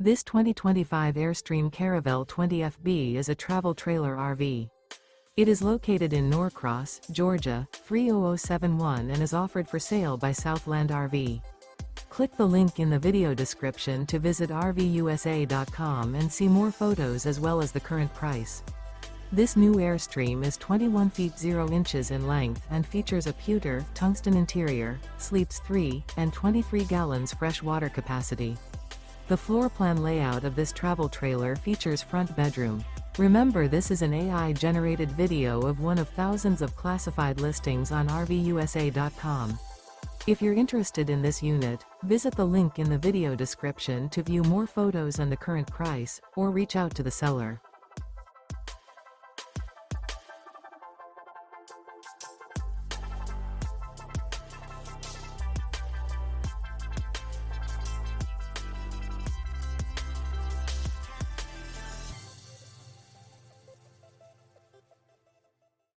This 2025 Airstream Caravel 20FB is a travel trailer RV. It is located in Norcross, Georgia, 30071 and is offered for sale by Southland RV. Click the link in the video description to visit RVUSA.com and see more photos as well as the current price. This new Airstream is 21 feet 0 inches in length and features a Pewter, Tungsten interior, sleeps 3, and 23 gallons fresh water capacity. The floor plan layout of this travel trailer features front bedroom. Remember, this is an AI-generated video of one of thousands of classified listings on RVUSA.com. If you're interested in this unit, visit the link in the video description to view more photos and the current price, or reach out to the seller.